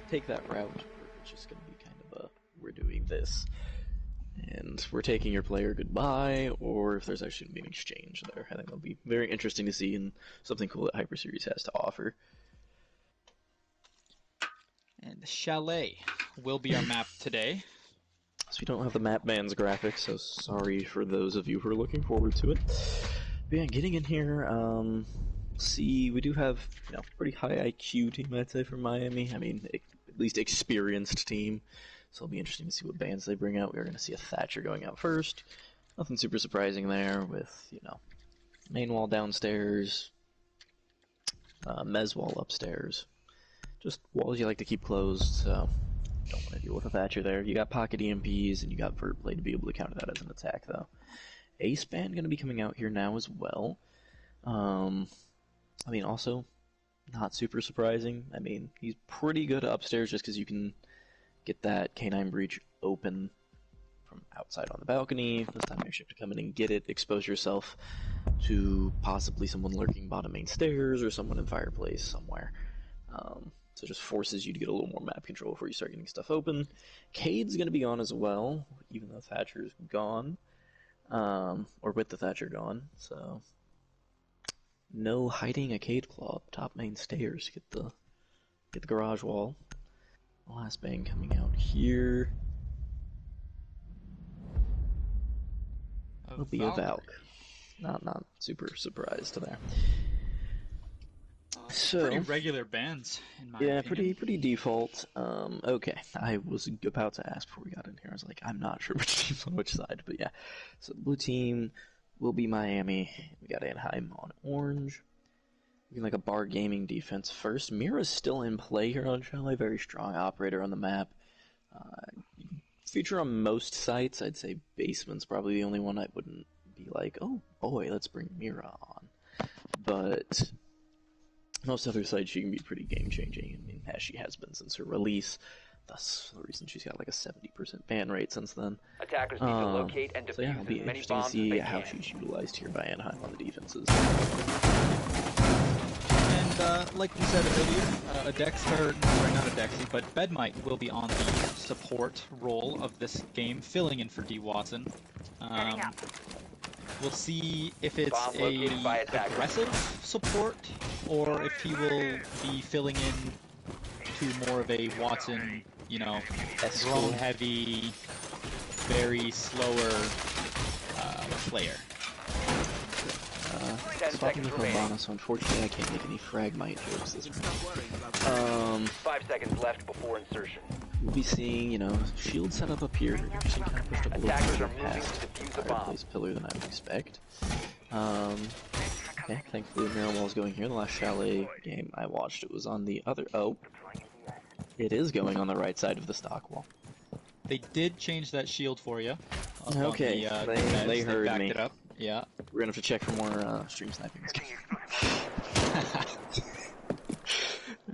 take that route, or it's just going to be kind of a, we're doing this, and we're taking your player goodbye, or if there's actually going to be an exchange there. I think that'll be very interesting to see, and something cool that Hyper Series has to offer. And Chalet will be our map today. So we don't have the map bands graphics, so sorry for those of you who are looking forward to it. But yeah, getting in here, see, we do have, you know, pretty high IQ team, I'd say, from Miami. I mean, at least experienced team. So it'll be interesting to see what bands they bring out. We're going to see a Thatcher going out first. Nothing super surprising there with, you know, main wall downstairs, mez wall upstairs. Just walls you like to keep closed, so don't want to deal with a Thatcher there. You got pocket EMPs, and you got Vert Blade to be able to counter that as an attack, though. Ace Band going to be coming out here now as well. I mean, also, not super surprising. I mean, he's pretty good upstairs just because you can get that Canine Breach open from outside on the balcony. This time you should come in and get it, expose yourself to possibly someone lurking bottom main stairs or someone in fireplace somewhere. So it just forces you to get a little more map control before you start getting stuff open. Cade's going to be on as well, even though Thatcher's gone. Or with the Thatcher gone, so no hiding a Cade Claw up top main stairs. Get the garage wall. Last bang coming out here. It'll be a Valk. Not super surprised there. So pretty regular bands in my opinion. pretty default. Okay, I was about to ask before we got in here. I was like, I'm not sure which team's on which side, but yeah. So the blue team will be Miami. We got Anaheim on orange. Looking like a bar gaming defense first. Mira's still in play here on Chalet. Very strong operator on the map. Feature on most sites. I'd say basement's probably the only one I wouldn't be like, oh boy, let's bring Mira on. But most other sites, she can be pretty game-changing. I mean, as she has been since her release. Thus, the reason she's got like a 70% ban rate since then. Attackers need to locate and defuse it'll be as many interesting to bombs see as they how can. she's utilized here by Anaheim on the defenses. And like we said earlier, not Adexi, but Bedmite will be on the support role of this game, filling in for D. Watson. We'll see if it's a aggressive support, or if he will be filling in to more of a Watson, you know, drone-heavy, very slower player. Swapping with Obama, so unfortunately I can't make any Fragmite jokes this round. 5 seconds left before insertion. We'll be seeing, you know, shield setup up here. You're seeing kind of pushed up a little Attackers further are moving past to defuse the the bomb. fireplace pillar than I would expect. Okay, thankfully the mirror wall's going here. The last Chalet game I watched, it was on the other... Oh, it is going on the right side of the stock wall. They did change that shield for you. Okay, they heard backed me. it up. Yeah. We're gonna have to check for more stream sniping.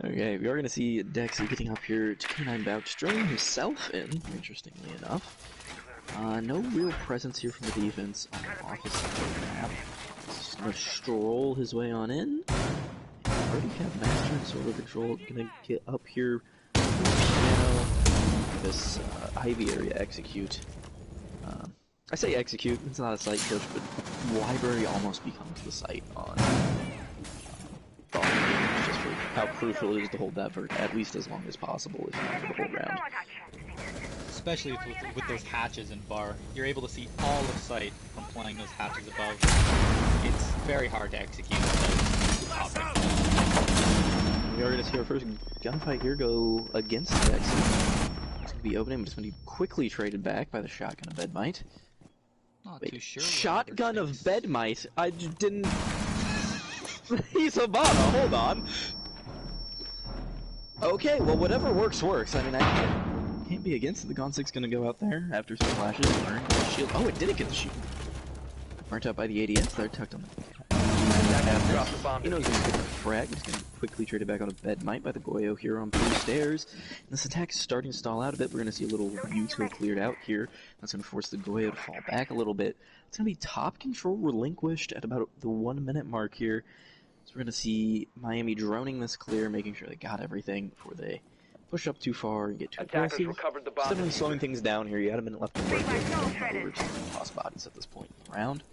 Okay, we are gonna see Dexy getting up here to Canine Bouch, drilling himself in, interestingly enough. No real presence here from the defense on the office side of the map. He's gonna stroll his way on in. Already have Master and Solar Control gonna get up here to the piano. This Ivy area execute. I say execute, it's not a site coach, but library almost becomes the site on just for how crucial it is to hold that for at least as long as possible, if not for the whole round. Especially with those hatches in bar. You're able to see all of sight from playing those hatches above. It's very hard to execute with the top right. We are going to see our first gunfight here go against Dexy. It's going to be opening, but it's going to be quickly traded back by the shotgun of Bedmite. Not Wait, too sure. shotgun of Bedmite? I just didn't... He's Habana, hold on. Okay, well whatever works. I mean, I can't be against it. The Gonsig's gonna go out there after some flashes and burn the shield. Oh, it didn't get the shield. Burnt out by the ADS there, tucked on the... He knows he's gonna frag. He's gonna quickly trade it back on a Bedmite by the Goyo here on blue stairs. And this attack's starting to stall out a bit. We're gonna see a little util cleared out here. That's gonna force the Goyo to fall back a little bit. It's gonna be top control relinquished at about the 1 minute mark here. So we're gonna see Miami droning this clear, making sure they got everything before they push up too far and get too Attackers aggressive. recovered the It's bomb definitely diffuser. slowing things down here. You had a minute left to break it. We're just toss bodies at this point in the round.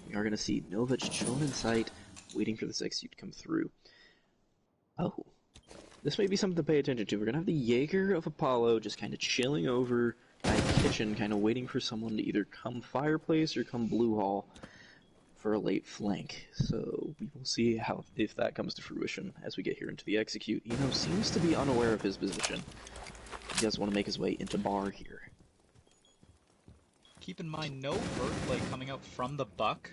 We are going to see Novich chilling in sight, waiting for this execute to come through. Oh. This may be something to pay attention to. We're going to have the Jaeger of Apollo just kind of chilling over by the kitchen, kind of waiting for someone to either come fireplace or come blue hall for a late flank. So we will see if that comes to fruition as we get here into the execute. Eno seems to be unaware of his position. He does want to make his way into bar here. Keep in mind, no vert play coming out from the buck.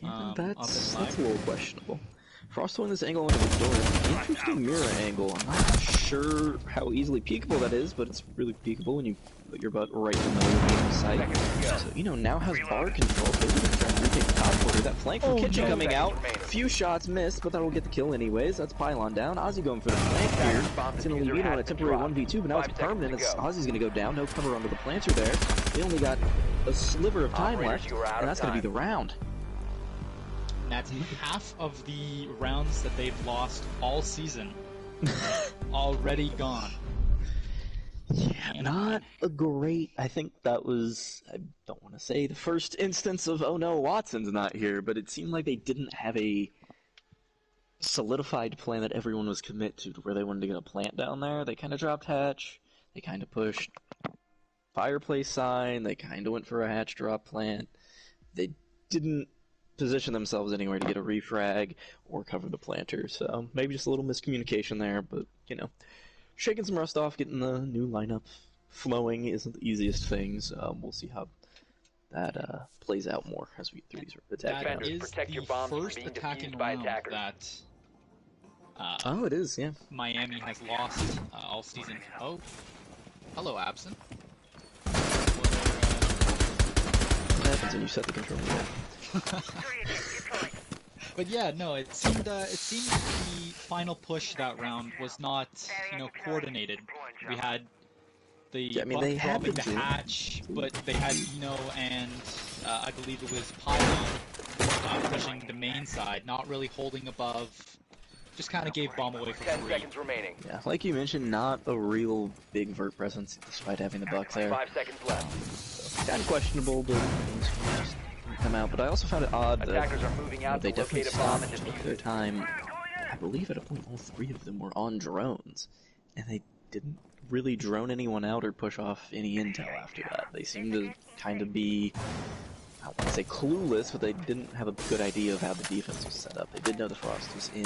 Yeah, that's a little questionable. Frost throwing this angle onto the door. Interesting mirror angle. I'm not sure how easily peekable that is, but it's really peekable when you put your butt right in the middle of the sight. So, now has bar control. Maybe they're trying to retake the top order. That flank from Kitchen coming out. Few shots missed, but that'll get the kill anyways. That's Pylon down. Ozzy going for the flank here. It's going to leave Eno in a temporary 1v2, but now it's permanent. Ozzy's going to go down. No cover under the planter there. They only got a sliver of time left, and that's going to be the round. That's half of the rounds that they've lost all season already gone. Yeah, not a great... I think that was... I don't want to say the first instance of, oh no, Watson's not here, but it seemed like they didn't have a solidified plan that everyone was commit to where they wanted to get a plant down there. They kind of dropped hatch. They kind of pushed fireplace sign. They kind of went for a hatch drop plant. They didn't position themselves anywhere to get a refrag or cover the planter, so maybe just a little miscommunication there, but shaking some rust off, getting the new lineup flowing isn't the easiest things. We'll see how that plays out more as we get through these attack rounds. That is Protect your the bombs from first being attacking defused by round attackers. that Oh, it is, yeah. Miami has lost all season. Oh, hello, Absent. What happens when you set the controller down? But yeah, no, it seemed the final push that round was not, coordinated. We had the buck dropping the hatch, but they had and I believe it was Pylon pushing the main side, not really holding above. Just kind of gave bomb away for 10 free. seconds remaining. Yeah, like you mentioned, not a real big vert presence despite having the buck there. 5 seconds left. Kind of questionable, but just come out. But I also found it odd that Attackers are moving out they to definitely locate a bomb stopped and took defuse their it. time. I believe at a point all three of them were on drones, and they didn't really drone anyone out or push off any intel after that. They seemed to kind of be, I don't want to say clueless, but they didn't have a good idea of how the defense was set up. They did know the Frost was in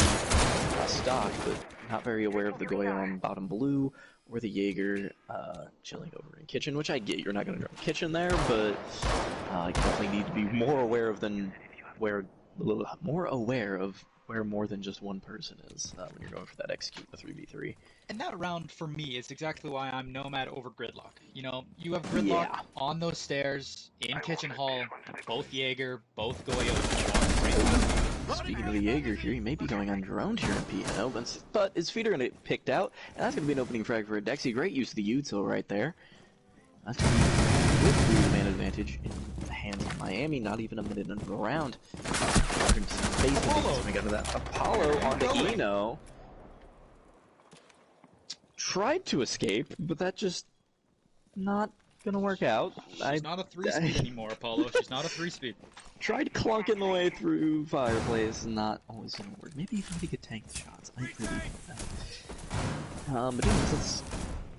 stock, but not very aware of the Goyo on bottom blue or the Jaeger chilling over in kitchen, which I get. You're not going to drone kitchen there, but you definitely need to be more aware of where more than just one person is when you're going for that execute the 3v3. And that round, for me, is exactly why I'm Nomad over Gridlock. You have Gridlock on those stairs, in Kitchen Hall, both Jaeger, both Goyo. Speaking of the Jaeger here, he may be going undroned here in Piano, but his feet are going to get picked out, and that's going to be an opening frag for a Dexy. Great use of the util right there. That's going to be a good 3-man advantage in the hands of Miami, not even a minute into the round. Apollo onto Eno. Tried to escape, but that just not gonna work out. She's not a 3-speed anymore, Apollo. She's not a 3-speed. Tried clunking the way through fireplace, not always gonna work. Maybe if he could tank the shots. I really don't know. But anyways,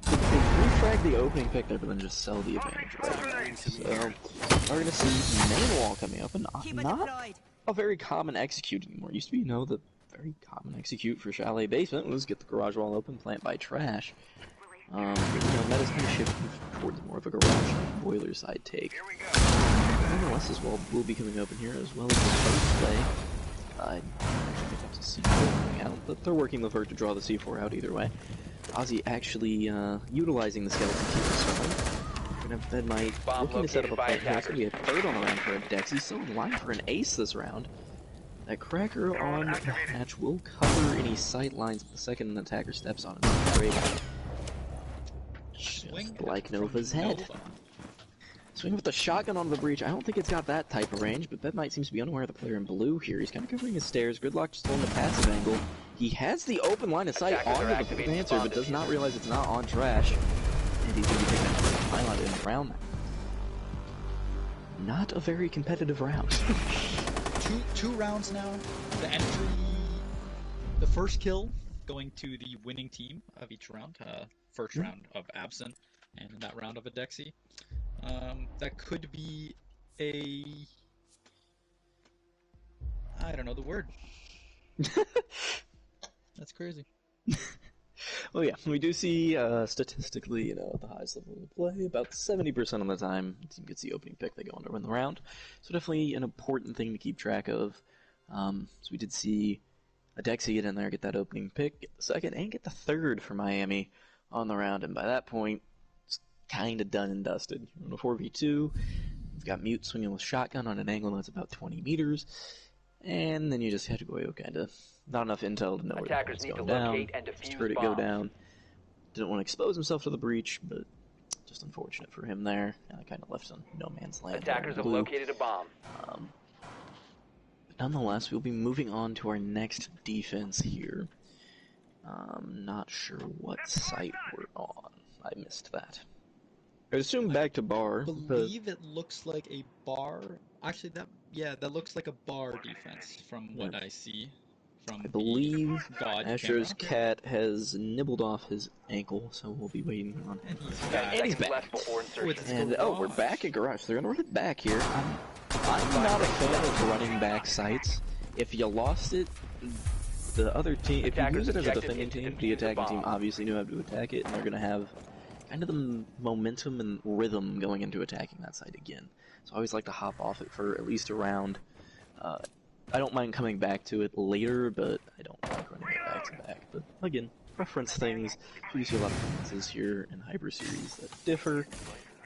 they refrag the opening pick there, but then just sell the advantage right. So we're gonna see main wall coming up, and not a very common execute anymore. It used to be, the very common execute for Chalet Basement was get the garage wall open, plant by trash. Meta's kind of shifting towards more of a garage boiler side take. Nonetheless, this wall will be coming open here, as well as the first play. I actually think that's a C4 coming out, but they're working the vert to draw the C4 out either way. Ozzy actually utilizing the skeleton key for someone. Gonna have Fedmite looking to set up a plant here. It's gonna be a third on the round for a Dex. He's still in line for an ace this round. That cracker on the hatch will cover any sight lines if the second attacker steps on it. Swing like Nova's head. Nova. Swing with the shotgun on the breach. I don't think it's got that type of range, but Fedmite seems to be unaware of the player in blue here. He's kind of covering his stairs. Gridlock just on the passive angle. He has the open line of sight Attackers are onto the activating Panther, bomb but does not diffuser. realize it's not on trash. And he's going to be taking a highlight in around that. Not a very competitive round. Two rounds now. The first kill going to the winning team of each round. First round of Absent, and in that round of a Dexy. That could be I don't know the word. That's crazy. Well, yeah, we do see statistically, at the highest level of play, about 70% of the time, the team gets the opening pick, they go on to win the round. So definitely an important thing to keep track of. So we did see a Dexy get in there, get that opening pick, get the second, and get the third for Miami on the round. And by that point, it's kind of done and dusted. You're on a 4v2, you've got Mute swinging with shotgun on an angle that's about 20 meters, and then you just had to go kind of not enough intel to know where Attackers the need to going down. locate and Just defuse heard it go bombs. down. Didn't want to expose himself to the breach, but just unfortunate for him there. Kind of left on no man's land. Attackers have blue. located a bomb. But nonetheless, we'll be moving on to our next defense here. Not sure what site we're on. I missed that. I assume back to bar. I believe it looks like a bar. Actually, that looks like a bar defense from what I see. I believe God Astro's camera. cat has nibbled off his ankle, so we'll be waiting on him. And he's back. And he's back. Left before insertion. And we're back at garage. They're gonna run it back here. I'm not a fan of running back sites. If you lost it, the other team, if you use it as a defending team, the attacking team obviously knew how to attack it, and they're gonna have kind of the momentum and rhythm going into attacking that site again. So I always like to hop off it for at least a round. I don't mind coming back to it later, but I don't like running it back to back. But again, preference things. We see a lot of preferences here in Hyper Series that differ.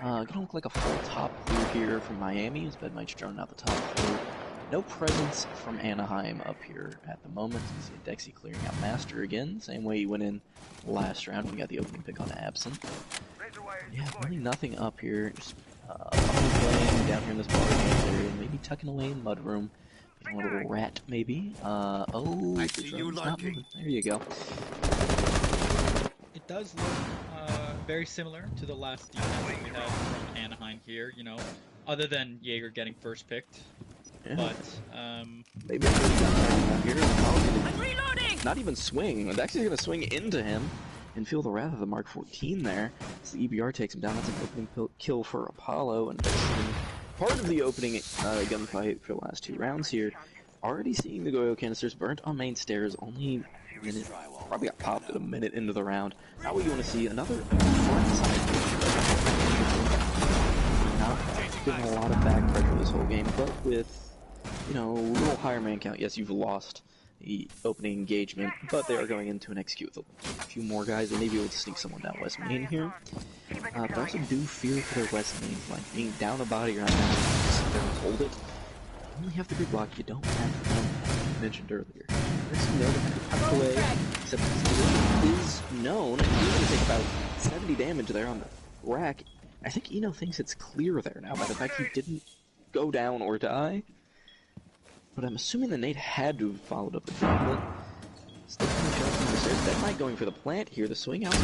Gonna look like a full top blue here from Miami, as Bed Mite's drawn out the top blue. No presence from Anaheim up here at the moment. You see a Dexy clearing out Master again, same way he went in last round. We got the opening pick on Absent. Yeah, really nothing up here. Just playing down here in this bar area, maybe tucking away in Mudroom. A little rat, maybe. I see you liking. There you go. It does look very similar to the last defense we had from Anaheim here, other than Jaeger getting first picked. Yeah. But, maybe here. I'm reloading! Not even swing. Dexy's gonna swing into him and feel the wrath of the Mark 14 there. As the EBR takes him down, that's an opening kill for Apollo, and part of the opening gunfight for the last two rounds here. Already seeing the Goyo canisters burnt on main stairs, only a minute, probably got popped at a minute into the round. Now what you want to see, another front side push. Not getting a lot of back pressure this whole game, but with, a little higher man count. Yes, you've lost the opening engagement, but they are going in to execute with a few more guys. They may be able to sneak someone down West Main here. But I also do fear for their West Main flank. Being down a body around there, just sit there and hold it. You only have the grid block, you don't have the gun, as I mentioned earlier. There's no tucked away, except his position is known, and he's going to take about 70 damage there on the rack. I think Eno thinks it's clear there now by the fact he didn't go down or die. But I'm assuming the nade had to have followed up with Chocolate. Still coming shots from the stairs. Bed Mite going for the plant here. The swing out.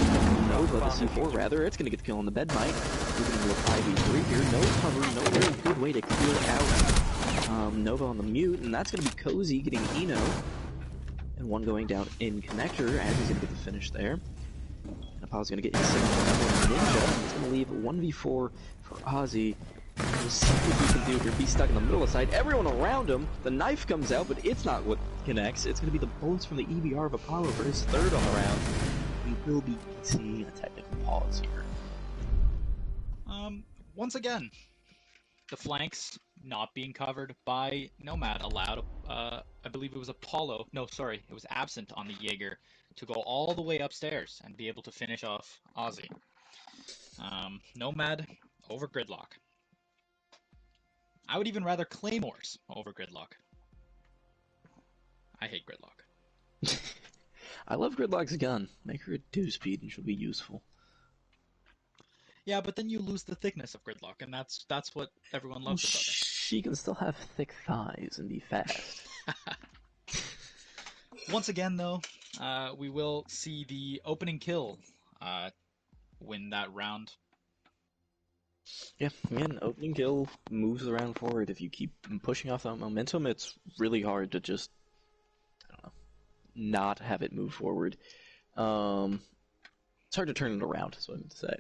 Nova, the C4 rather. It's going to get the kill on the Bed Mite. Moving into a 5v3 here. No cover. No really good way to clear out Nova on the mute. And that's going to be Cozy getting Eno. And one going down in connector. As he's going to get the finish there. And Apollo's going to get his second Ninja. And it's going to leave 1v4 for Ozzy. We'll see what he can do here. Be stuck in the middle of the side. Everyone around him. The knife comes out, but it's not what connects. It's going to be the bullets from the EBR of Apollo for his third on the round. We will be seeing a technical pause here. Once again, the flanks not being covered by Nomad allowed, I believe it was Apollo. No, sorry, it was Absent on the Jaeger to go all the way upstairs and be able to finish off Ozzy. Nomad over Gridlock. I would even rather Claymores over Gridlock. I hate Gridlock. I love Gridlock's gun. Make her a 2-speed and she'll be useful. Yeah, but then you lose the thickness of Gridlock, and that's what everyone loves about her. She can still have thick thighs and be fast. Once again, though, we will see the opening kill win that round. Yeah, again, opening kill moves around forward. If you keep pushing off that momentum, it's really hard to just, I don't know, not have it move forward. It's hard to turn it around, is what I meant to say.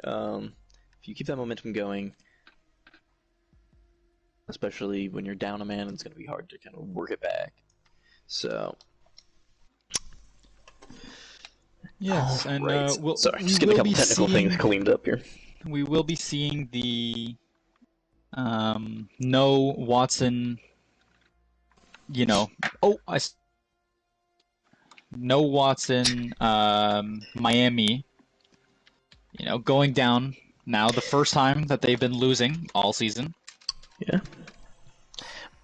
If you keep that momentum going, especially when you're down a man, it's going to be hard to kind of work it back. So... Yes, and right. Sorry, we just getting a couple will be technical things cleaned up here. We will be seeing the no Watson, you know, no Watson, Miami, you know, going down now, the first time that they've been losing all season. Yeah.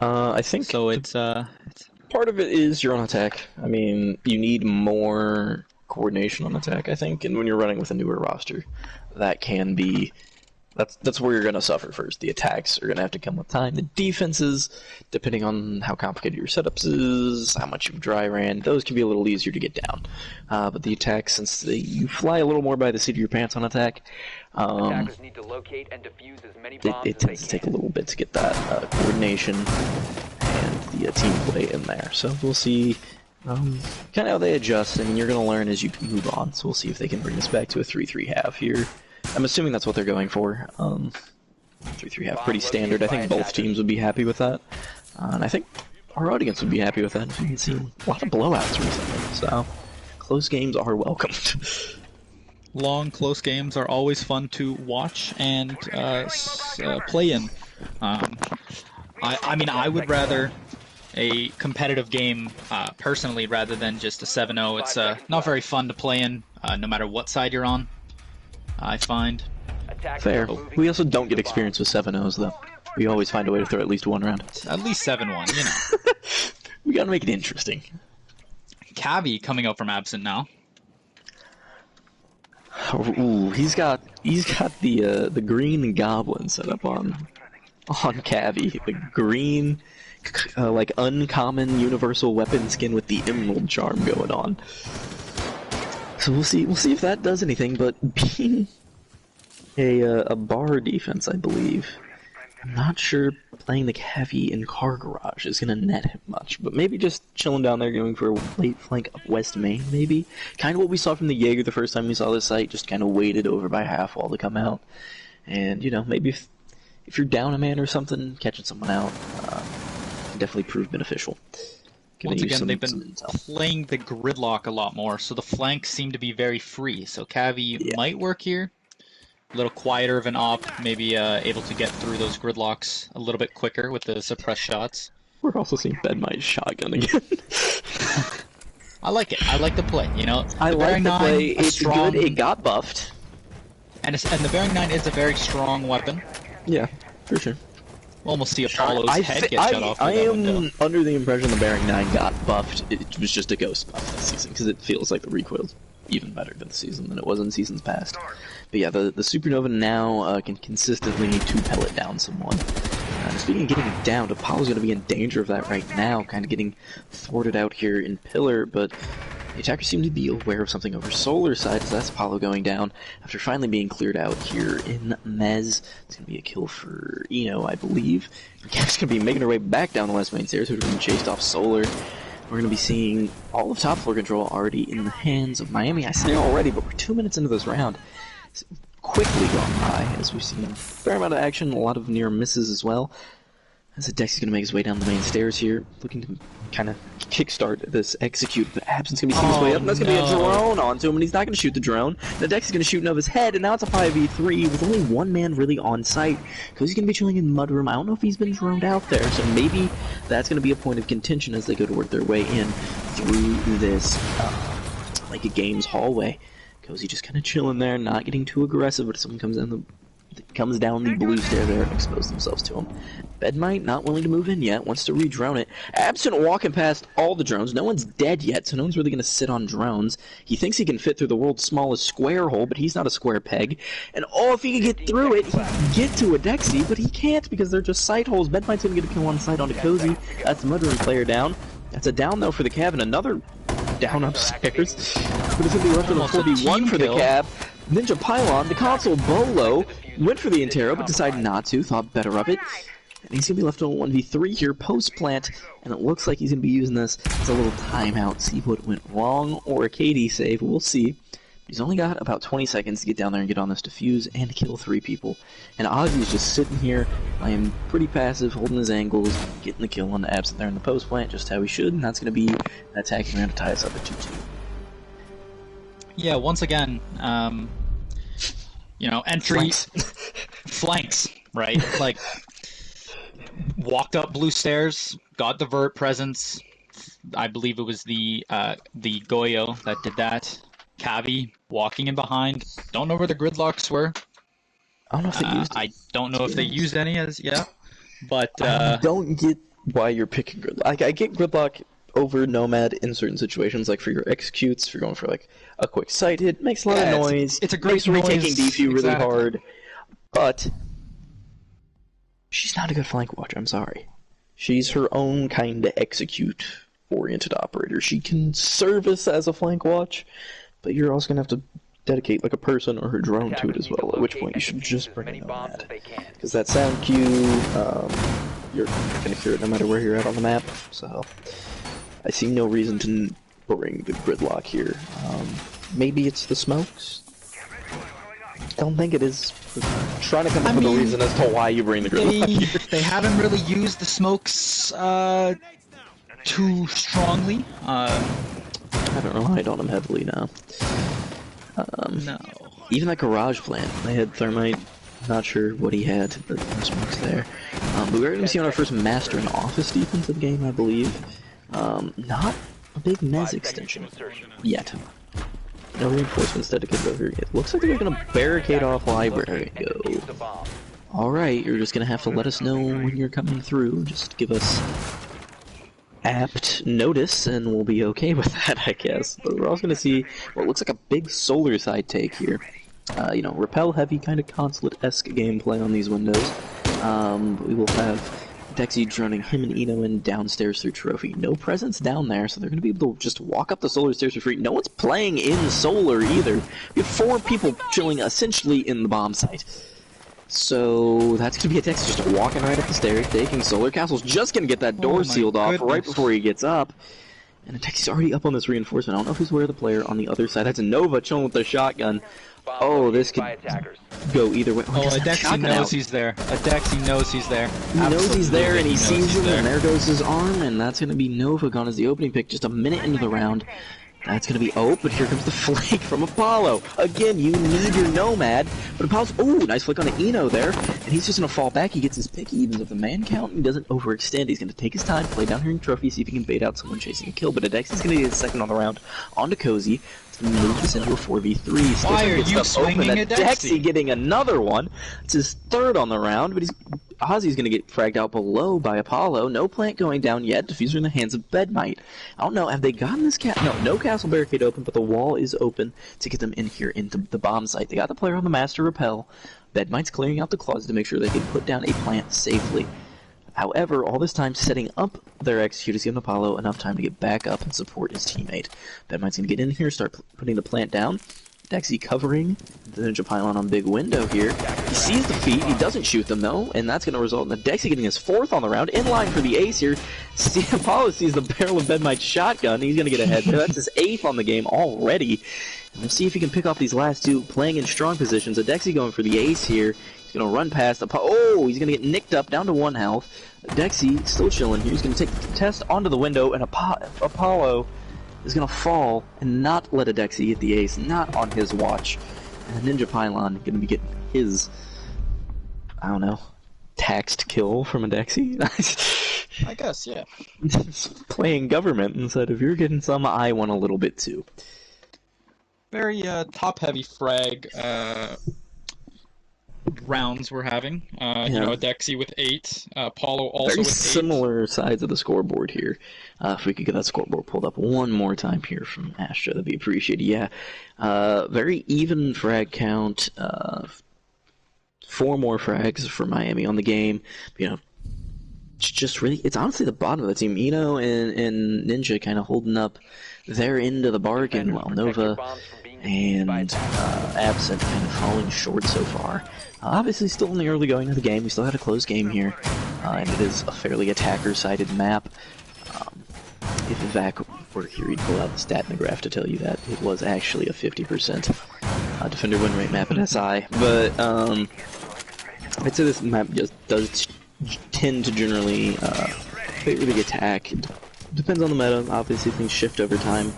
I think so. It's part of it is you're on attack. I mean, you need more coordination on attack, I think, and when you're running with a newer roster, that can be... That's where you're going to suffer first. The attacks are going to have to come with time. The defenses, depending on how complicated your setups is, how much you've dry ran, those can be a little easier to get down. But the attacks, since you fly a little more by the seat of your pants on attack, attackers need to locate and defuse as many bombs it tends to take a little bit to get that coordination and the team play in there. So we'll see kind of how they adjust. I mean, you're going to learn as you move on, so we'll see if they can bring us back to a 3-3-half here. I'm assuming that's what they're going for. 3-3-half, pretty standard. I think both teams would be happy with that. And I think our audience would be happy with that. We've been seeing a lot of blowouts recently, so close games are welcomed. Long, close games are always fun to watch and play in. I mean, I would rather a competitive game, personally, rather than just a 7-0. It's not very fun to play in, no matter what side you're on, I find. Fair. We also don't get experience with 7-0s, though. We always find a way to throw at least one round. At least 7-1, you know. We gotta make it interesting. Cavi coming out from absent now. Ooh, he's got the green goblin set up on Cavi. The green, like uncommon universal weapon skin with the emerald charm going on. So we'll see if that does anything. But being a bar defense, I believe, I'm not sure playing the Cavi in Car Garage is gonna net him much. But maybe just chilling down there, going for a late flank up West Main, maybe. Kind of what we saw from the Jaeger the first time we saw this site. Just kind of waited over by half wall to come out. And you know, maybe if you're down a man or something, catching someone out can definitely prove beneficial. Once again, they've been playing the gridlock a lot more, so the flanks seem to be very free. So Cavi might work here. A little quieter of an op, maybe able to get through those gridlocks a little bit quicker with the suppressed shots. We're also seeing Bedmite shotgun again. I like it. I like the play, you know. I like the play. It's good. It got buffed. And the Bearing 9 is a very strong weapon. Yeah, for sure. We'll almost see Apollo's head get shut off. I am under the impression the Bearing 9 got buffed. It was just a ghost buff this season, because it feels like the recoil's even better this season than it was in seasons past. But yeah, the Supernova now can consistently 2-pellet down someone. Speaking of getting it down, Apollo's going to be in danger of that right now, kind of getting thwarted out here in Pillar, but the attackers seem to be aware of something over Solar side, so that's Apollo going down after finally being cleared out here in Mez. It's going to be a kill for Eno, I believe. Cap's going to be making her way back down the West Main stairs, who's going to be chased off Solar. We're going to be seeing all of top floor control already in the hands of Miami. I say already, but we're 2 minutes into this round. It's quickly gone by, as we've seen a fair amount of action, a lot of near misses as well. As the Dex is going to make his way down the main stairs here, looking to kind of kickstart this execute, but Absent's going to be seeing his way up, and that's going to be a drone onto him, and he's not going to shoot the drone. The Dex is going to shoot Nova's head, and now it's a 5v3 with only one man really on site, because he's going to be chilling in the mudroom. I don't know if he's been droned out there, so maybe that's going to be a point of contention as they go to work their way in through this, like a game's hallway. Cozy just kind of chilling there, not getting too aggressive, but if someone comes down the blue stair there and expose themselves to him. Bedmite not willing to move in yet, wants to re-drone it. Absent walking past all the drones. No one's dead yet, so no one's really going to sit on drones. He thinks he can fit through the world's smallest square hole, but he's not a square peg. And if he can get through it, he can get to a Dexy, but he can't because they're just sight holes. Bedmite's going to get a kill on sight onto Cozy. That's the Mudroom player down. That's a down, though, for the Cav, and another down upstairs. But it's going to be left on a Almost a 4v1 for the kill. cab. Ninja Pylon, the console Bolo, went for the Intero, but decided not to, thought better of it. And he's going to be left on a 1v3 here, post-plant, and it looks like he's going to be using this as a little timeout, see what went wrong, or a KD save, we'll see. He's only got about 20 seconds to get down there and get on this defuse and kill 3 people. And Ozzy's just sitting here, playing pretty passive, holding his angles, getting the kill on the absent there in the post-plant, just how he should, and that's going to be an attacking round to tie us up at 2-2. Yeah, once again, entry flanks, right? Like, walked up blue stairs, got the vert presence. I believe it was the Goyo that did that. Cavi walking in behind. Don't know where the gridlocks were. I don't know if they used I don't know if they used any as yet, but I don't get why you're picking gridlock. Like, I get gridlock over Nomad in certain situations, like for your executes, if you're going for like a quick sight hit, makes a lot of noise. It's a great makes retaking noise. defuse really Exactly. hard, but she's not a good flank watcher. I'm sorry. She's her own kind of execute-oriented operator. She can service as a flank watch, but you're also gonna have to dedicate like a person or her drone to it as well. At which point you should just bring in Nomad, because that sound cue, you're gonna hear it no matter where you're at on the map. So I see no reason to bring the gridlock here. Maybe it's the smokes. Don't think it is. Trying to come up with a reason as to why you bring the gridlock here. They haven't really used the smokes too strongly. I haven't relied on them heavily now. No. Even that garage plant, they had thermite. Not sure what he had, but no smokes there. But we're going to see on our first master and office defense of the game, I believe. Not a big mez extension yet. No reinforcements dedicated over here. It looks like they're going to barricade off library. Go. Alright, you're just going to have to let us know when you're coming through. Just give us apt notice, and we'll be okay with that, I guess. But we're also going to see what looks like a big solar side take here. Repel heavy, kind of consulate-esque gameplay on these windows. We will have Dexy droning him and Eno in downstairs through Trophy. No presence down there, so they're going to be able to just walk up the solar stairs for free. No one's playing in solar either. We have 4 people chilling essentially in the bomb site. So that's going to be a Dexy just walking right up the stairs, taking solar. Castle's just going to get that door sealed off right before he gets up. And Dexy's already up on this reinforcement. I don't know if he's aware of the player on the other side. That's a Nova chilling with the shotgun. Oh, this could go either way. Oh, Adexy knows he's there. Adexy knows he's there. He knows he's there, and he sees him, and there goes his arm, and that's going to be Nova gone as the opening pick just a minute into the round. That's going to be but here comes the flank from Apollo. Again, you need your Nomad, but Apollo's, nice flick on the Eno there, and he's just going to fall back. He gets his pick, he evens up the man count, and he doesn't overextend. He's going to take his time, play down here in Trophy, see if he can bait out someone chasing a kill, but Adexy's going to get his second on the round onto Cozy. Move this into a 4v3. Why are you swinging Adexy getting another one. It's his third on the round, but Ozzy's going to get fragged out below by Apollo. No plant going down yet. Diffuser in the hands of Bedmite. I don't know. Have they gotten this No castle barricade open, but the wall is open to get them in here into the bomb site. They got the player on the master repel. Bedmite's clearing out the closet to make sure they can put down a plant safely. However, all this time setting up their execute is giving Apollo enough time to get back up and support his teammate. Bedmite's going to get in here, start putting the plant down. Dexy covering the Ninja Pylon on big window here. He sees the feet, he doesn't shoot them though, and that's going to result in the Dexy getting his 4th on the round, in line for the ace here. Apollo sees the barrel of Bedmite's shotgun, he's going to get ahead there. That's his 8th on the game already. And we'll see if he can pick off these last 2, playing in strong positions. Dexy going for the ace here. He's going to run past Apollo. He's going to get nicked up, down to 1 health. Dexy still chilling here. He's going to take the contest onto the window, and Apollo is going to fall and not let Adexy hit the ace, not on his watch. And the Ninja Pylon going to be getting his, I don't know, taxed kill from Adexy. I guess, yeah. Playing government instead of you're getting some, I want a little bit too. Very top-heavy frag rounds we're having. Adexy with 8, Apollo also very with 8. Similar sides of the scoreboard here. If we could get that scoreboard pulled up one more time here from Astra, that'd be appreciated. Yeah, very even frag count. 4 more frags for Miami on the game. just really, it's honestly the bottom of the team. Eno and Ninja kind of holding up their end of the bargain, while Nova and Absent kind of falling short so far. Obviously still in the early going of the game, we still had a close game here, and it is a fairly attacker-sided map. If Vac were here, he'd pull out the stat in the graph to tell you that it was actually a 50% defender win rate map at SI, but I'd say this map just does tend to generally favor the attack. It depends on the meta, obviously things shift over time.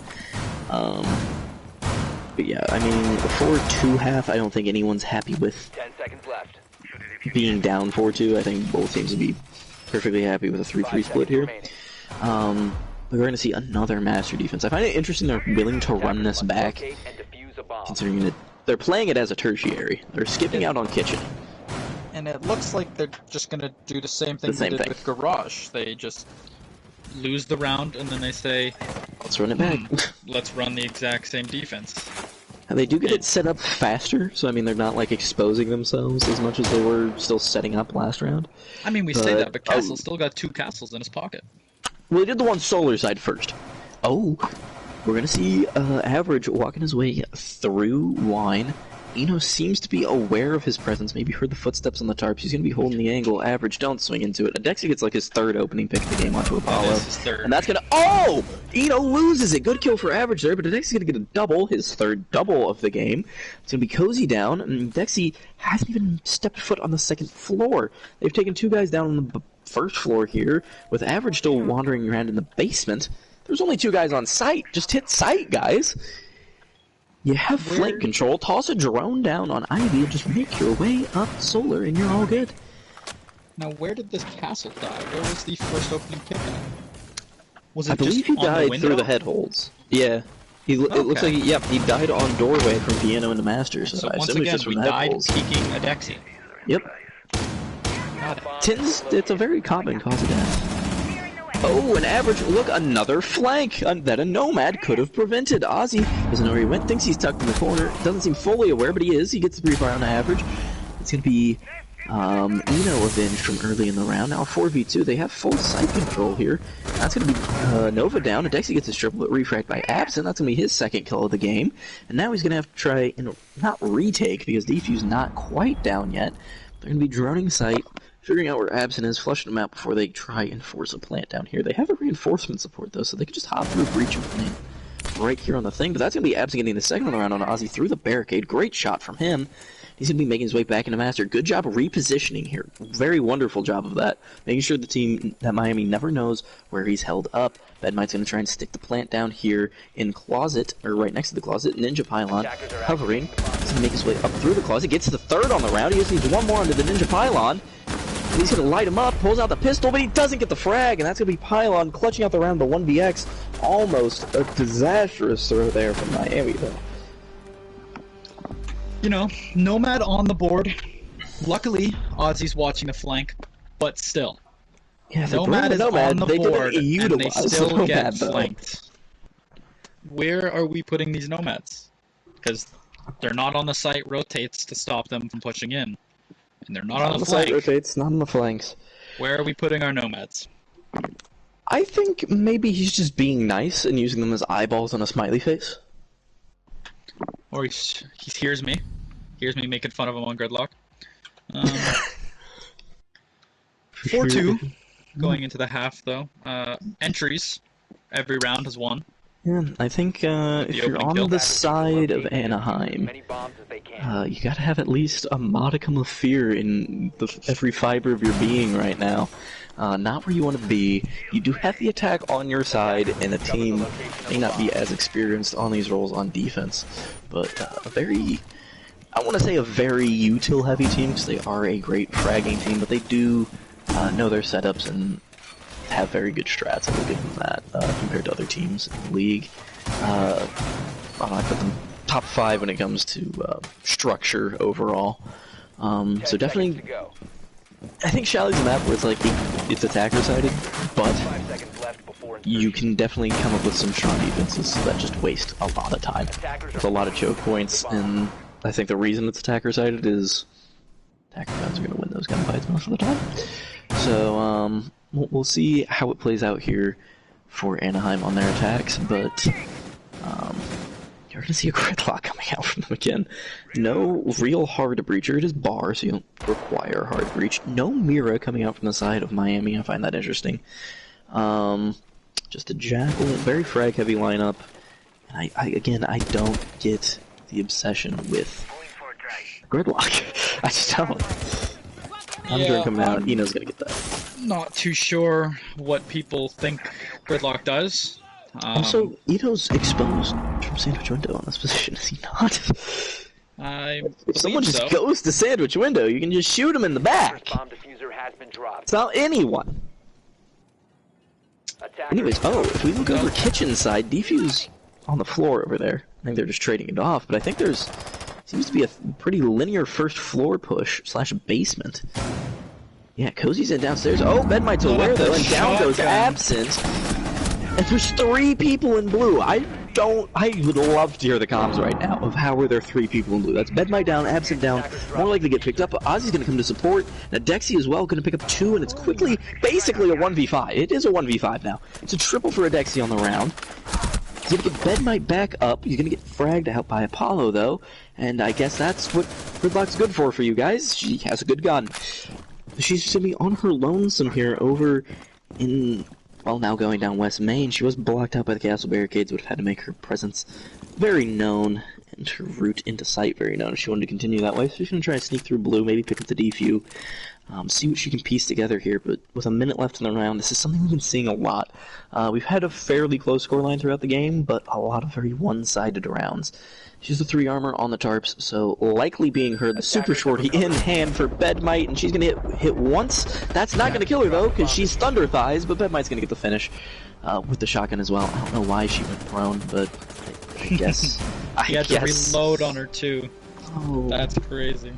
But yeah, I mean, 4-2 half, I don't think anyone's happy with 10 seconds left. being down 4-2. I think both teams would be perfectly happy with a 3-3 split here. We're going to see another master defense. I find it interesting they're willing to run this back, considering that they're playing it as a tertiary. They're skipping out on kitchen. And it looks like they're just going to do the same thing they did with Garage. They just lose the round, and then they say, let's run it back. Let's run the exact same defense. And they do get it set up faster, so I mean they're not like exposing themselves as much as they were still setting up last round. I mean, we say that, but Castle still got 2 castles in his pocket. Well, he did the one solar side first. Oh, we're gonna see Average walking his way through Wine. Eno seems to be aware of his presence, maybe heard the footsteps on the tarps. He's going to be holding the angle. Average, don't swing into it. Adexi gets like his 3rd opening pick of the game onto Apollo. That is his 3rd. And that's going to... Oh! Eno loses it. Good kill for Average there, but Adexi's going to get a double, his 3rd double of the game. It's going to be Cozy down, and Adexi hasn't even stepped foot on the 2nd floor. They've taken 2 guys down on the 1st floor here, with Average still wandering around in the basement. There's only 2 guys on site. Just hit site, guys. You have flank control, toss a drone down on Ivy, and just make your way up Solar, and you're all good. Now, where did this castle die? Where was the first opening pick at? Was it I believe he died through the head holes. Yeah. It looks like, he died on doorway from Piano into Master, so I once assume again, it's just we from the head died holes. peeking Adexi. Yep. Got it. It's a very common cause of death. Oh, an Average, look, another flank that a Nomad could have prevented. Ozzy doesn't know where he went, thinks he's tucked in the corner, doesn't seem fully aware, but he is. He gets the pre-fire on the Average. It's going to be Eno avenged from early in the round. Now 4v2, they have full sight control here. That's going to be Nova down. Adexi gets his triple refract by Absent. That's going to be his 2nd kill of the game. And now he's going to have to try and not retake, because Defuse not quite down yet. They're going to be droning sight, figuring out where Absent is, flushing them out before they try and force a plant down here. They have a reinforcement support, though, so they can just hop through breach and plant right here on the thing. But that's going to be Absent getting the 2nd of the round on Ozzy through the barricade. Great shot from him. He's going to be making his way back into Master. Good job repositioning here. Very wonderful job of that. Making sure the team, that Miami never knows where he's held up. Bedmite's going to try and stick the plant down here in Closet, or right next to the Closet. Ninja Pylon hovering. He's going to make his way up through the Closet. Gets to the 3rd on the round. He just needs 1 more onto the Ninja Pylon. And he's going to light him up, pulls out the pistol, but he doesn't get the frag, and that's going to be Pylon clutching out the round, the 1vx. Almost a disastrous throw there from Miami, though. You know, Nomad on the board. Luckily, Ozzy's watching the flank, but still. Yeah, Nomad is on the board, and they still Nomad, get though. flanked. Where are we putting these Nomads? Because they're not on the site rotates to stop them from pushing in. And they're not on the flank. Rotates, not on the flanks. Where are we putting our Nomads? I think maybe he's just being nice and using them as eyeballs on a smiley face. Or he hears me. Hears me making fun of him on Gridlock. 4-2 going into the half, though. Entries. Every round has won. Yeah, I think if you're on the side of Anaheim, you gotta have at least a modicum of fear in every fiber of your being right now. Not where you want to be. You do have the attack on your side, and the team may not be as experienced on these roles on defense, but I want to say a very util-heavy team, because they are a great fragging team, but they do know their setups and have very good strats. I will give them that compared to other teams in the league. I put them top 5 when it comes to structure overall. So definitely, I think Chalet's a map where it's like it's attacker-sided, but you can definitely come up with some strong defenses that just waste a lot of time. There's a lot of choke points, and I think the reason it's attacker-sided is attacker guns are going to win those gunfights most of the time. So, we'll see how it plays out here for Anaheim on their attacks, but you're going to see a gridlock coming out from them again. No real hard breacher. It is bar, so you don't require hard breach. No Mira coming out from the side of Miami. I find that interesting. Just a Jackal, very frag-heavy lineup. And I don't get the obsession with gridlock. I just don't. I'm coming out. Eno's going to get that. Not too sure what people think gridlock does. Also, Ito's exposed from sandwich window on this position, is he not? If someone just goes to sandwich window, you can just shoot him in the back. Bomb diffuser has been dropped. It's not anyone. Anyways, if we look over kitchen side, defuse on the floor over there. I think they're just trading it off, but I think seems to be a pretty linear first floor push / basement. Yeah, Cozy's in downstairs. Oh, Bedmite's aware though, and down goes Absent. And there's 3 people in blue. I would love to hear the comms right now of how are there 3 people in blue. That's Bedmite down, Absent down, more likely to get picked up. Ozzy's going to come to support. Now Dexy as well, going to pick up 2, and it's quickly, basically a 1v5. It is a 1v5 now. It's a triple for a Dexy on the round. He's going to get Bedmite back up. He's going to get fragged out by Apollo, though. And I guess that's what Gridlock's good for you guys. She has a good gun. She's going to be on her lonesome here over in... Well, now going down West Main, she was blocked out by the castle barricades, would have had to make her presence very known, and her route into sight very known if she wanted to continue that way. So she's going to try to sneak through blue, maybe pick up the defu, see what she can piece together here. But with a minute left in the round, this is something we've been seeing a lot. We've had a fairly close scoreline throughout the game, but a lot of very one-sided rounds. She's the 3 armor on the tarps, so likely being her the super shorty in hand for Bedmite, and she's going to hit once. That's not going to kill her, though, because she's thunder thighs, but Bedmite's going to get the finish with the shotgun as well. I don't know why she went prone, but I guess... He had to reload on her, too. Oh. That's crazy.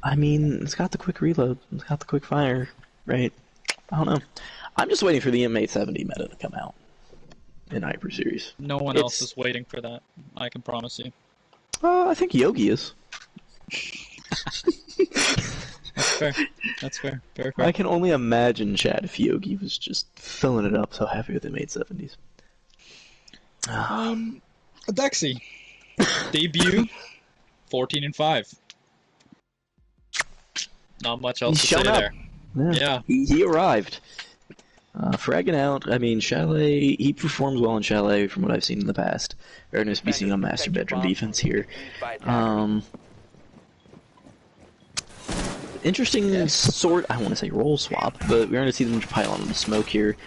I mean, it's got the quick reload. It's got the quick fire, right? I don't know. I'm just waiting for the M870 meta to come out in Hyper Series. No one else is waiting for that, I can promise you. I think Yogi is. That's fair. That's fair. Very fair. I can only imagine, Chad, if Yogi was just filling it up so happy with the M870s. Dexy. Debut, 14-5. Not much else to say there. Yeah. He arrived. Fragging out, I mean, Chalet, he performs well in Chalet from what I've seen in the past. Very nice to be seen on Master Bedroom defense here. Interesting sort, I want to say role swap, but we're going to see them pile on the smoke here.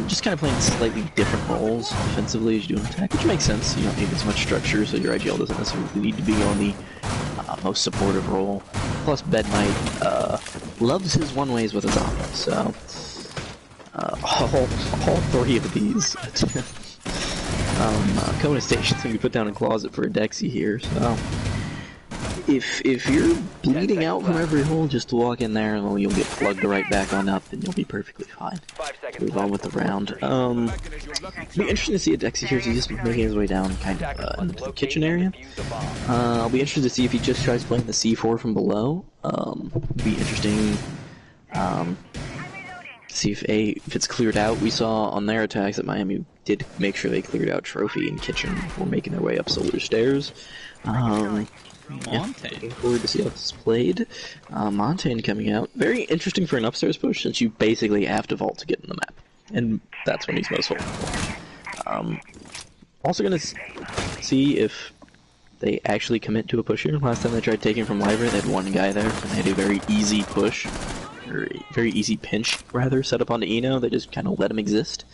Just kind of playing slightly different roles defensively as you do an attack, which makes sense. You don't need as much structure, so your IGL doesn't necessarily need to be on the most supportive role. Plus, Bedmite loves his one-ways with his opera, so all 3 of these Kona stations can be put down in closet for a Dexy here, so if you're bleeding out from every hole, just walk in there and you'll get plugged right back on up and you'll be perfectly fine. Move on with the round. It'll be interesting to see a Dexy here, so he's just making his way down kind of into the kitchen area. I'll be interested to see if he just tries playing the C4 from below. Be interesting see if it's cleared out. We saw on their attacks that Miami did make sure they cleared out Trophy and Kitchen before making their way up Solar Stairs. Yeah, looking forward to see how this is played. Montaigne coming out. Very interesting for an upstairs push, since you basically have to vault to get in the map. And that's when he's most vulnerable. Also going to see if they actually commit to a push here. Last time they tried taking from Library, they had 1 guy there, and they had a very easy push. Or a very easy pinch, rather, set up onto Eno. They just kind of let him exist.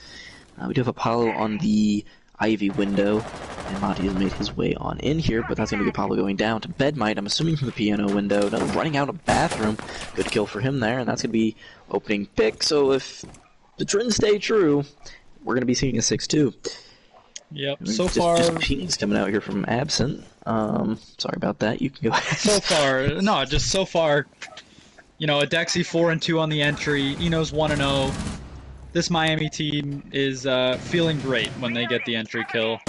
We do have Apollo on the Ivy window, and Monty has made his way on in here, but that's going to be Apollo going down to Bedmite, I'm assuming from the piano window. No, running out of bathroom. Good kill for him there, and that's going to be opening pick, so if the trends stay true, we're going to be seeing a 6-2. Yep, so far... Just pings coming out here from Absent. Sorry about that, you can go ahead. So far... You know, a Dexy 4-2 on the entry, Eno's 1-0. This Miami team is feeling great when they get the entry kill.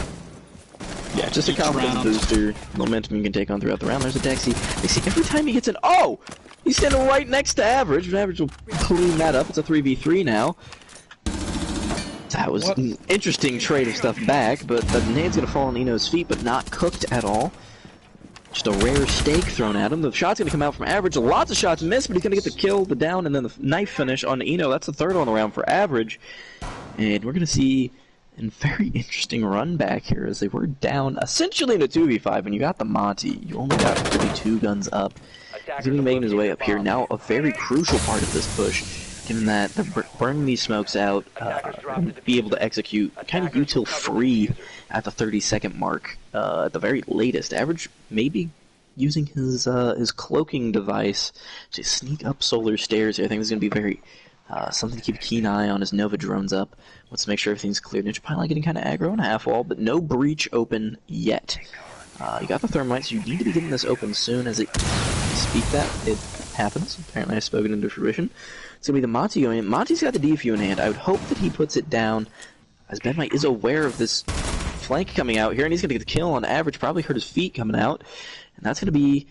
Yeah, just a each confidence round. booster, momentum you can take on throughout the round. There's a Dexy. Dexy, every time he hits an... Oh! He's standing right next to Average. Average will clean that up. It's a 3v3 now. That was an interesting trade of stuff back, but the nade's going to fall on Eno's feet, but not cooked at all. Just a rare steak thrown at him. The shot's going to come out from Average. Lots of shots missed, but he's going to get the kill, the down, and then the knife finish on Eno. That's the third on the round for Average. And we're going to see a very interesting run back here as they were down essentially in a 2v5. When you got the Monty, you only got really 2 guns up. He's going to be making his way up here. Now a very crucial part of this push, given that they're burning these smokes out, and be able to execute kind of util free at the 30-second mark, at the very latest. Average maybe using his cloaking device to sneak up Solar Stairs here. I think this is going to be very something to keep a keen eye on as Nova drones up. Wants to make sure everything's cleared. Ninja Pylon getting kind of aggro on half wall, but no breach open yet. You got the thermites. You need to be getting this open soon. As it speak that, it happens. Apparently I've spoken into fruition. It's going to be the Monty going in. Monty's got the defuse in hand. I would hope that he puts it down, as Benmite is aware of this flank coming out here, and he's going to get the kill on Average. Probably hurt his feet coming out, and that's going to be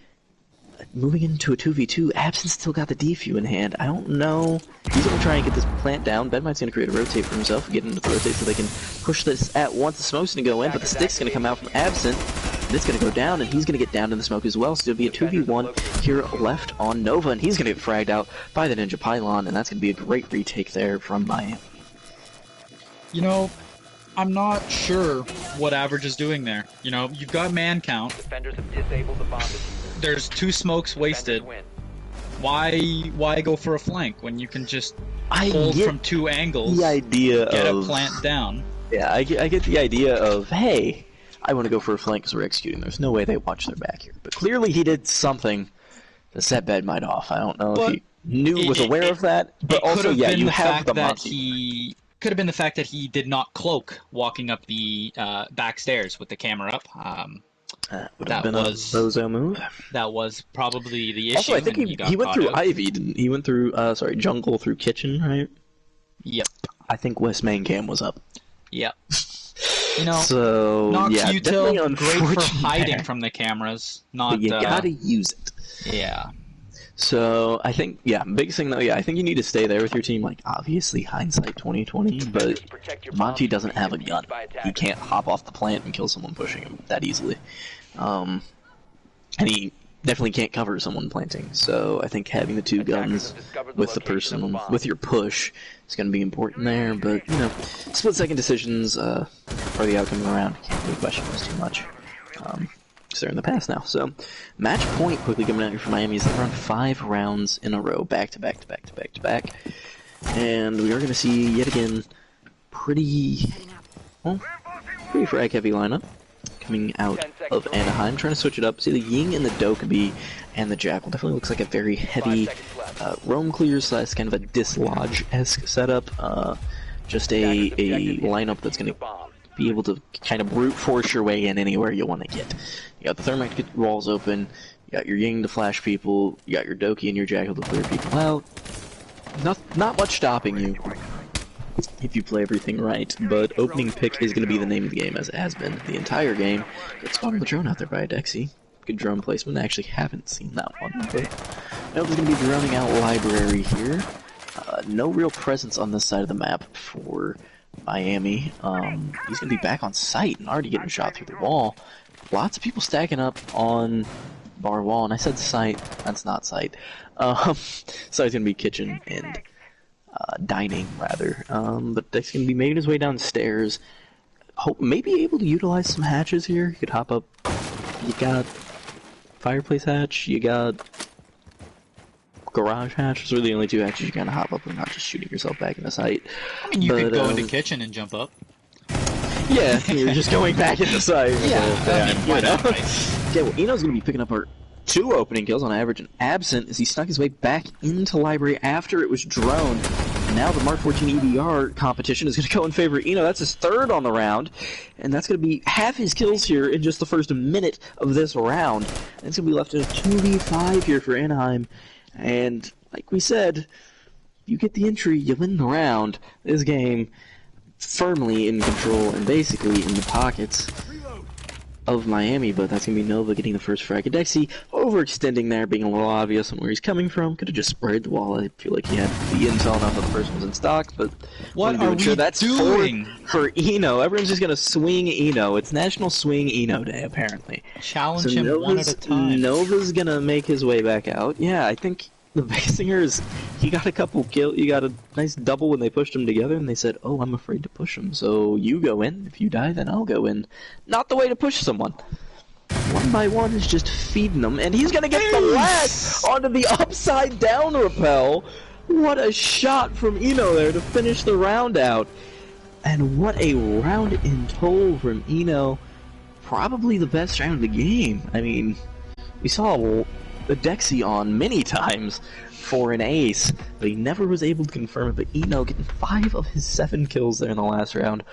moving into a 2v2. Absence still got the defuse in hand. I don't know. He's going to try and get this plant down. Benmite's going to create a rotate for himself, get into the rotate so they can push this at once. The smoke's going to go in, but the stick's going to come out from Absent. And it's going to go down, and he's going to get down in the smoke as well. So it'll be a 2v1 here left on Nova, and he's going to get fragged out by the Ninja Pylon, and that's going to be a great retake there from Miami. You know, I'm not sure what Average is doing there. You know, you've got man count. Defenders have disabled the bomb diffuser. There's 2 smokes wasted. Why go for a flank when you can just hold from 2 angles? The idea get of a plant down. Yeah, I get the idea of, hey, I want to go for a flank because we're executing. There's no way they watch their back here. But clearly he did something to set Benmite off. I don't know if he was aware of that. But also, yeah, you have the Monty. Could have been the fact that he did not cloak walking up the back stairs with the camera up. Would have been a bozo move. That was probably the issue. Also, I think he went through Ivy, didn't he? He went through, Jungle through Kitchen, right? Yep. I think West Main Cam was up. Yep. You know, so, Nox yeah, Util, great for hiding from the cameras. Not, but you gotta use it. Yeah. So, I think, biggest thing though, I think you need to stay there with your team. Like, obviously, hindsight 2020, but Monty doesn't have a gun. He can't hop off the plant and kill someone pushing him that easily. And he definitely can't cover someone planting. So, I think having the 2 guns with the person, with your push, is going to be important there. But, you know, split-second decisions are the outcome of the round. Can't really question this too much. Because they're in the past now. So, match point quickly coming out here for Miami is they run 5 rounds in a row, back to back to back to back to back. And we are going to see, yet again, pretty frag-heavy lineup coming out of Anaheim. Trying to switch it up. See the Ying and the Dokkaebi and the Jackal. Definitely looks like a very heavy roam clear / kind of a dislodge-esque setup. Just a lineup that's going to be able to kind of brute force your way in anywhere you want to get. You got the Thermite to get the walls open, you got your Ying to flash people, you got your Doki and your Jackal to clear people out. Not much stopping you if you play everything right, but opening pick is going to be the name of the game, as it has been the entire game. Good spot on the drone out there by a Dexy. Good drone placement. I actually haven't seen that one, but Nova's going to be droning out Library here. No real presence on this side of the map for Miami. He's going to be back on site and already getting shot through the wall. Lots of people stacking up on bar wall, and I said site. That's not site. So it's going to be kitchen and dining, rather. But Dex going to be making his way downstairs. Maybe able to utilize some hatches here. You could hop up. You got fireplace hatch. You got garage hatch. Those are the only 2 hatches you kind of hop up and not just shooting yourself back in the site. I mean, you could go into kitchen and jump up. Yeah, you're just going back in the site. Yeah, why not, right? Yeah, well, Eno's going to be picking up our 2 opening kills on average, and Absent as he snuck his way back into Library after it was droned. And now the Mark 14 EBR competition is going to go in favor of Eno. That's his 3rd on the round, and that's going to be half his kills here in just the first minute of this round. And it's going to be left in a 2v5 here for Anaheim. And like we said, you get the entry, you win the round. This game firmly in control and basically in the pockets of Miami, but that's going to be Nova getting the first frag. Dexy overextending there, being a little obvious on where he's coming from. Could have just sprayed the wall. I feel like he had the intel enough that the person was in stock, but what are we doing? That's for Eno. Everyone's just going to swing Eno. It's National Swing Eno Day, apparently. Challenge him one at a time. Nova's going to make his way back out. Yeah, I think the Basinger is, he got a couple kills, he got a nice double when they pushed him together, and they said, oh, I'm afraid to push him, so you go in. If you die, then I'll go in. Not the way to push someone. One by one is just feeding them, and he's gonna get the lag onto the upside down rappel. What a shot from Eno there to finish the round out. And what a round in total from Eno. Probably the best round of the game. I mean, we saw the Dexy on many times for an ace, but he never was able to confirm it. But Eno getting 5 of his 7 kills there in the last round.